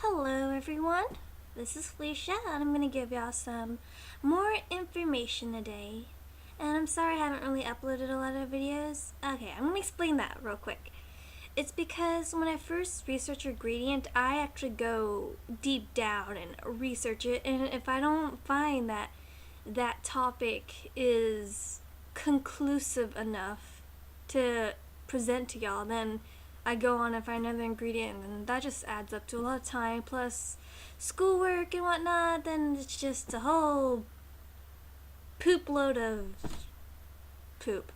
Hello everyone, this is Felicia and I'm going to give y'all some more information today. And I'm sorry I haven't really uploaded a lot of videos. Okay, I'm going to explain that real quick. It's because when I first research a gradient, I actually go deep down and research it, and if I don't find that that topic is conclusive enough to present to y'all, then I go on and find another ingredient, and that just adds up to a lot of time, plus schoolwork and whatnot. Then it's just a whole poop load of poop.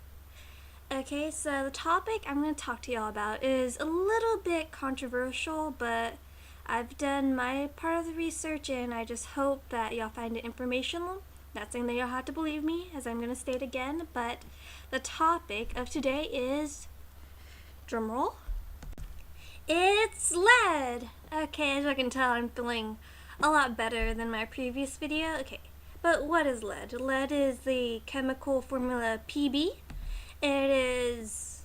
Okay, so the topic I'm going to talk to y'all about is a little bit controversial, but I've done my part of the research and I just hope that y'all find it informational. Not saying that y'all have to believe me, as I'm going to state again, but the topic of today is, drumroll, it's lead! Okay, as you can tell, I'm feeling a lot better than my previous video. Okay, but what is lead? Lead is the chemical formula Pb. It is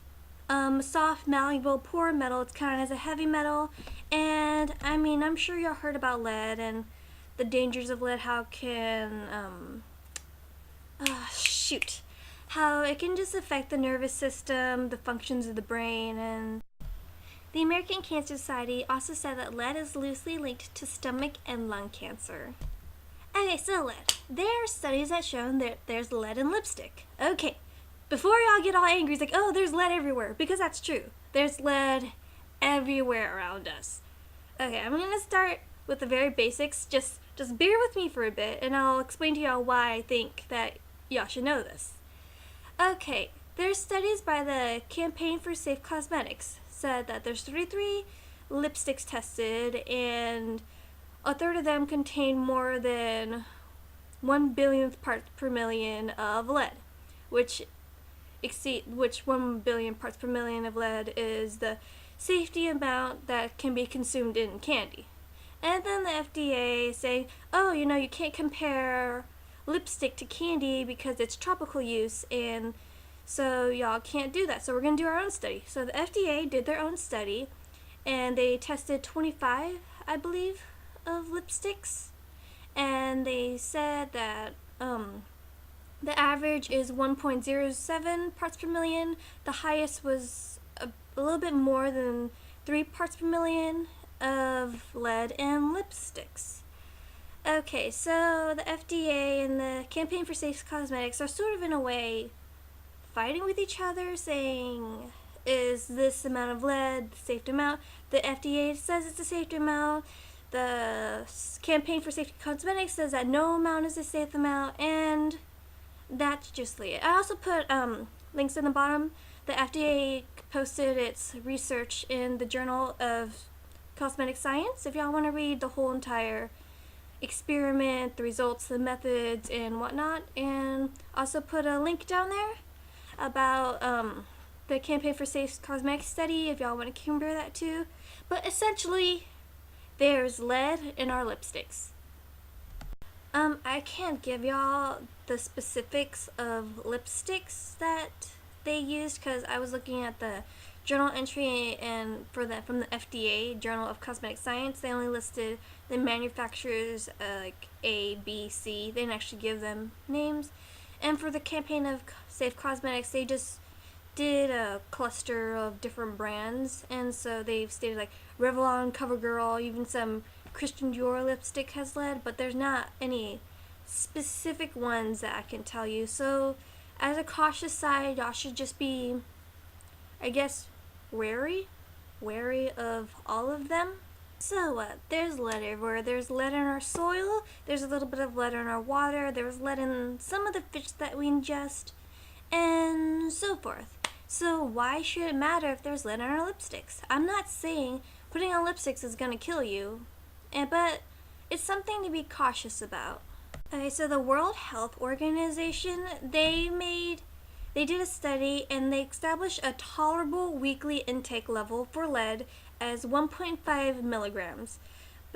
soft, malleable, poor metal. It's counted as a heavy metal. And, I mean, I'm sure y'all heard about lead and the dangers of lead, how it can just affect the nervous system, the functions of the brain, and the American Cancer Society also said that lead is loosely linked to stomach and lung cancer. Okay, so lead. There are studies that show that there's lead in lipstick. Okay, before y'all get all angry, it's like, oh, there's lead everywhere, because that's true. There's lead everywhere around us. Okay, I'm going to start with the very basics. Just bear with me for a bit, and I'll explain to y'all why I think that y'all should know this. Okay, there's studies by the Campaign for Safe Cosmetics said that there's 33 lipsticks tested, and a third of them contain more than 1 billionth parts per million of lead, which 1 billion parts per million of lead is the safety amount that can be consumed in candy. And then the FDA saying, oh, you can't compare lipstick to candy because it's tropical use, and so y'all can't do that. So we're going to do our own study. So the FDA did their own study, and they tested 25, I believe, of lipsticks, and they said that the average is 1.07 parts per million. The highest was a little bit more than 3 parts per million of lead in lipsticks. Okay, so the FDA and the Campaign for Safe Cosmetics are sort of in a way fighting with each other, saying, is this amount of lead the safe amount? The FDA says it's a safe amount. The Campaign for Safe Cosmetics says that no amount is a safe amount, and that's just it. I also put links in the bottom. The FDA posted its research in the Journal of Cosmetic Science if y'all want to read the whole entire experiment, the results, the methods, and whatnot. And also put a link down there about the Campaign for Safe Cosmetics study if y'all want to compare that too. But essentially, there's lead in our lipsticks. I can't give y'all the specifics of lipsticks that they used because I was looking at the journal entry, and from the FDA, Journal of Cosmetic Science, they only listed the manufacturers like A, B, C. They didn't actually give them names. And for the Campaign of Safe Cosmetics, they just did a cluster of different brands, and so they've stated like Revlon, CoverGirl, even some Christian Dior lipstick has lead, but there's not any specific ones that I can tell you. So as a cautious side, y'all should just be, I guess, wary of all of them. So there's lead everywhere. There's lead in our soil, there's a little bit of lead in our water, there's lead in some of the fish that we ingest, and so forth. So why should it matter if there's lead in our lipsticks? I'm not saying putting on lipsticks is going to kill you, but it's something to be cautious about. Okay, so the World Health Organization, they did a study and they established a tolerable weekly intake level for lead as 1.5 milligrams.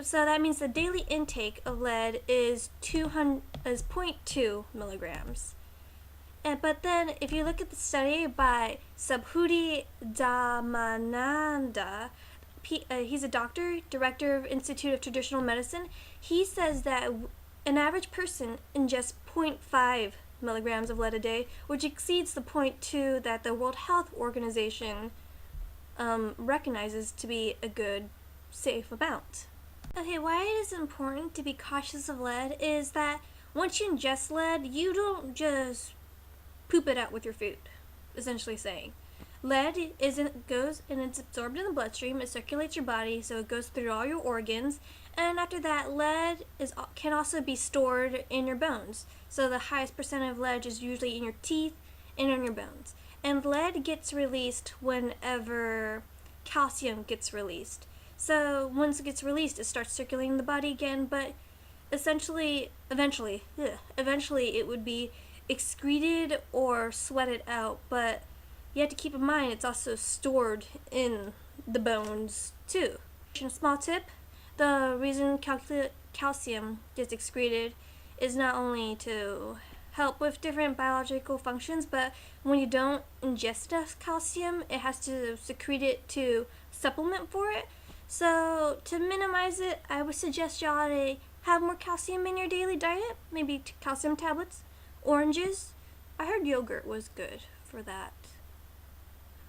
So that means the daily intake of lead is 0.2 milligrams. But then if you look at the study by Subhuti Damananda, he's a doctor, director of Institute of Traditional Medicine. He says that an average person ingests 0.5 milligrams of lead a day, which exceeds the 0.2 that the World Health Organization recognizes to be a good, safe amount. Okay, why it is important to be cautious of lead is that once you ingest lead, you don't just poop it out with your food, essentially saying. Lead goes and it's absorbed in the bloodstream, it circulates your body, so it goes through all your organs, and after that, lead can also be stored in your bones. So the highest percent of lead is usually in your teeth and in your bones. And lead gets released whenever calcium gets released. So once it gets released, it starts circulating the body again, but eventually it would be excreted or sweated out, but you have to keep in mind it's also stored in the bones too. A small tip, the reason calcium gets excreted is not only to help with different biological functions, but when you don't ingest enough calcium, it has to secrete it to supplement for it. So to minimize it, I would suggest y'all to have more calcium in your daily diet, maybe calcium tablets, oranges. I heard yogurt was good for that.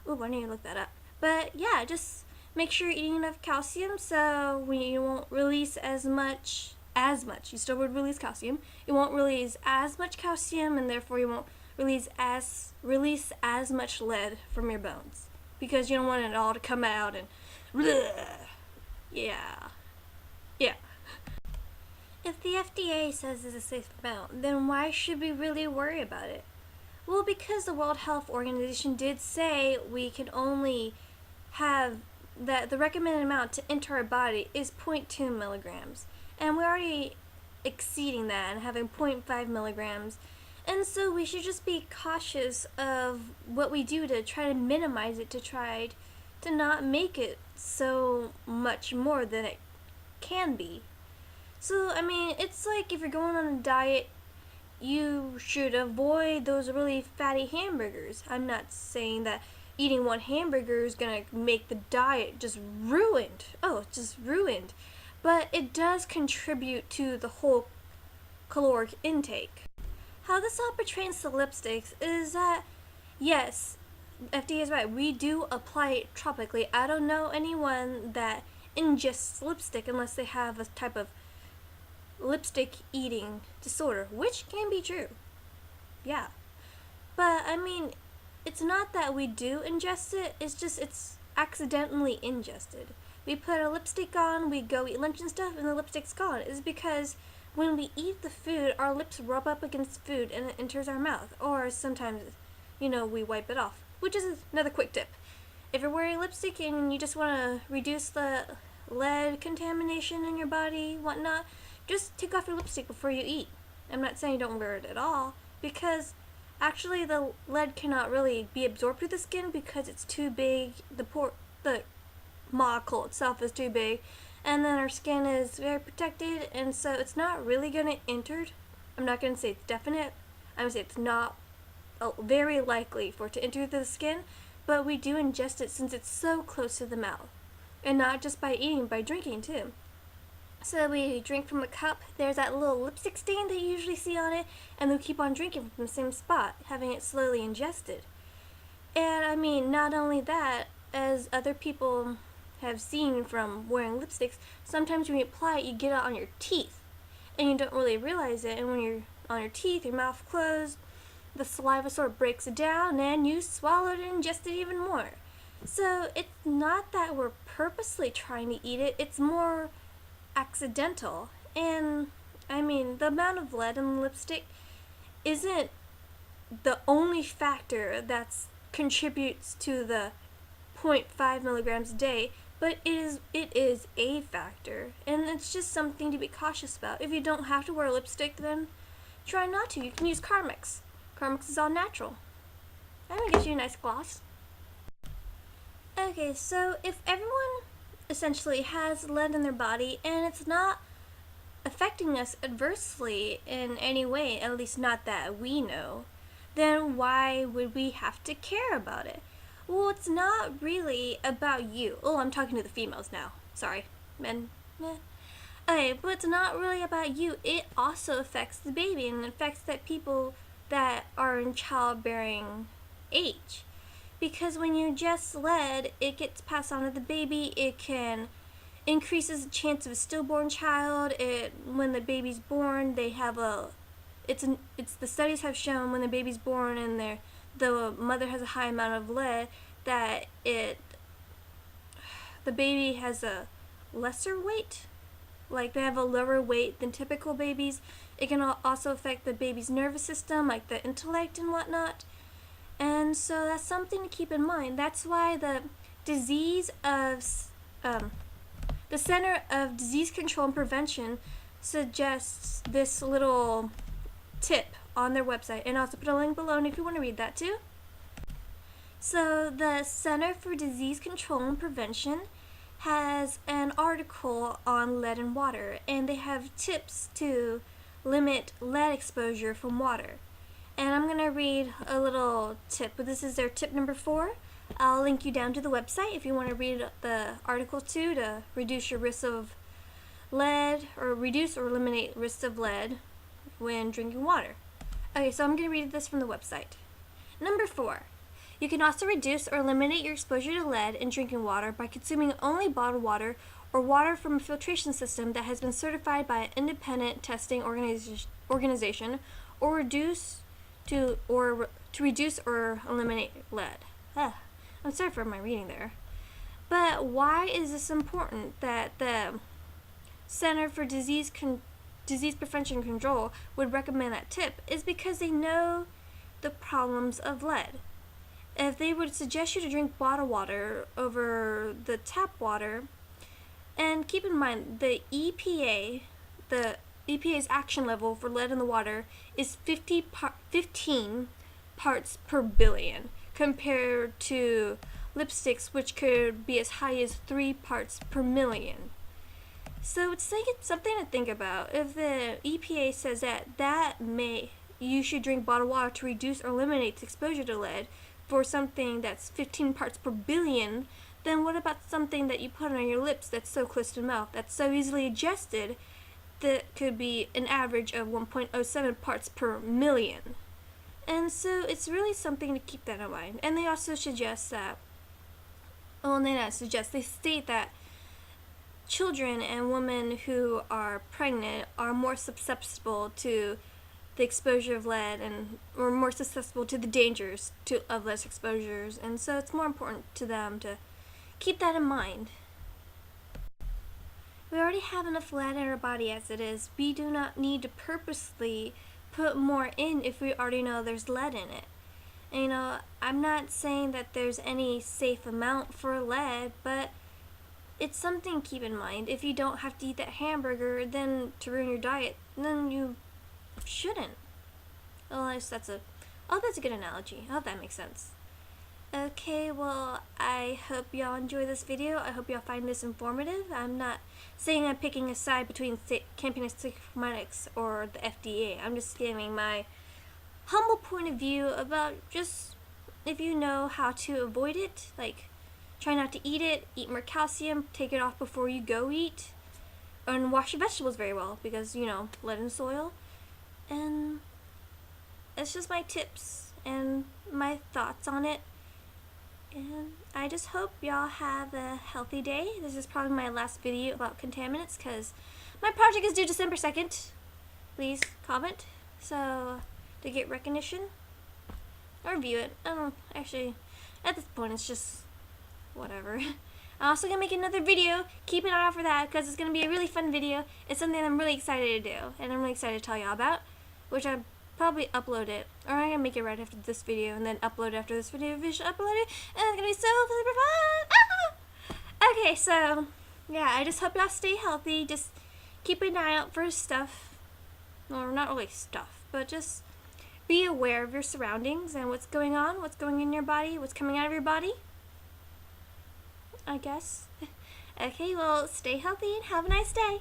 Ooh, I need to look that up. But yeah, just make sure you're eating enough calcium so you won't release as much. You still would release calcium. You won't release as much calcium, and therefore you won't release as much lead from your bones, because you don't want it all to come out and bleh. Yeah. If the FDA says it's a safe amount, then why should we really worry about it? Well, because the World Health Organization did say we can only have that the recommended amount to enter our body is 0.2 milligrams. And we're already exceeding that and having 0.5 milligrams. And so we should just be cautious of what we do to try to minimize it, to try to not make it so much more than it can be. So, I mean, it's like if you're going on a diet, you should avoid those really fatty hamburgers. I'm not saying that eating one hamburger is gonna make the diet just ruined. Oh, it's just ruined. But it does contribute to the whole caloric intake. How this all pertains to lipsticks is that, yes, FDA is right. We do apply it tropically. I don't know anyone that ingests lipstick unless they have a type of lipstick eating disorder, which can be true. Yeah. But, I mean, it's not that we do ingest it, it's just it's accidentally ingested. We put a lipstick on, we go eat lunch and stuff, and the lipstick's gone. It's because when we eat the food, our lips rub up against food and it enters our mouth. Or sometimes, we wipe it off, which is another quick tip. If you're wearing lipstick and you just want to reduce the lead contamination in your body, whatnot, just take off your lipstick before you eat. I'm not saying don't wear it at all, because actually the lead cannot really be absorbed through the skin because it's too big. The molecule itself is too big, and then our skin is very protected, and so it's not really going to enter. I'm not going to say it's definite. I'm going to say it's not very likely for it to enter the skin, but we do ingest it since it's so close to the mouth. And not just by eating, by drinking too. So we drink from a cup, there's that little lipstick stain that you usually see on it, and we keep on drinking from the same spot, having it slowly ingested. And I mean, not only that, as other people have seen from wearing lipsticks, sometimes when you apply it, you get it on your teeth, and you don't really realize it, and when you're on your teeth, your mouth closed, the saliva sort of breaks it down, and you swallow it and ingest it even more. So it's not that we're purposely trying to eat it, it's more accidental. And I mean, the amount of lead in the lipstick isn't the only factor that contributes to the 0.5 milligrams a day, but it is a factor, and it's just something to be cautious about. If you don't have to wear lipstick, then try not to. You can use Carmex. Carmex is all natural. I'm gonna get you a nice gloss. Okay, so if everyone essentially has lead in their body and it's not affecting us adversely in any way, at least not that we know, then why would we have to care about it? Well, it's not really about you. Oh, I'm talking to the females now. Sorry. Men. Meh. Okay, but it's not really about you. It also affects the baby, and it affects that people that are in childbearing age. Because when you ingest lead, it gets passed on to the baby. It can increases the chance of a stillborn child. When the baby's born, they have the studies have shown when the baby's born and the mother has a high amount of lead that the baby has a lesser weight. Like they have a lower weight than typical babies. It can also affect the baby's nervous system, like the intellect and whatnot. And so that's something to keep in mind. That's why the Center of Disease Control and Prevention suggests this little tip on their website, and I'll also put a link below if you want to read that too. So the Center for Disease Control and Prevention has an article on lead in water, and they have tips to limit lead exposure from water. And I'm going to read a little tip, but this is their tip number 4. I'll link you down to the website if you want to read the article too, to reduce your risk of lead, or reduce or eliminate risks of lead when drinking water. Okay, so I'm going to read this from the website. Number 4. You can also reduce or eliminate your exposure to lead in drinking water by consuming only bottled water or water from a filtration system that has been certified by an independent testing organization, or to reduce or eliminate lead. I'm sorry for my reading there. But why is this important that the Center for Disease Prevention and Control would recommend that tip? Is because they know the problems of lead. If they would suggest you to drink bottled water over the tap water, and keep in mind the EPA's action level for lead in the water is 15 parts per billion, compared to lipsticks, which could be as high as 3 parts per million. So it's something to think about. If the EPA says that you should drink bottled water to reduce or eliminate exposure to lead for something that's 15 parts per billion, then what about something that you put on your lips that's so close to the mouth, that's so easily adjusted, that could be an average of 1.07 parts per million? And so it's really something to keep that in mind. And they also suggest that, they state that children and women who are pregnant are more susceptible to the exposure of lead, and or more susceptible to the dangers of less exposures, and so it's more important to them to keep that in mind. We already have enough lead in our body as it is. We do not need to purposely put more in if we already know there's lead in it. And, I'm not saying that there's any safe amount for lead, but it's something to keep in mind. If you don't have to eat that hamburger then to ruin your diet, then you shouldn't. Unless that's a good analogy. I hope that makes sense. Okay, well, I hope y'all enjoy this video. I hope y'all find this informative. I'm not saying I'm picking a side between Campaign Schematics or the FDA. I'm just giving my humble point of view about just if you know how to avoid it, like try not to eat it, eat more calcium, take it off before you go eat, and wash your vegetables very well because, lead in soil. And it's just my tips and my thoughts on it. And I just hope y'all have a healthy day. This is probably my last video about contaminants because my project is due December 2nd. Please comment to get recognition or view it. I don't know. Actually, at this point, it's just whatever. I'm also going to make another video. Keep an eye out for that because it's going to be a really fun video. It's something I'm really excited to do, and I'm really excited to tell y'all about, which I probably upload it, or I'm going to make it right after this video and then upload it after this video, upload it, and it's going to be so super fun! Ah! Okay, so, yeah, I just hope y'all stay healthy. Just keep an eye out for stuff. Well, not really stuff, but just be aware of your surroundings and what's going on, what's going in your body, what's coming out of your body, I guess. Okay, well, stay healthy and have a nice day.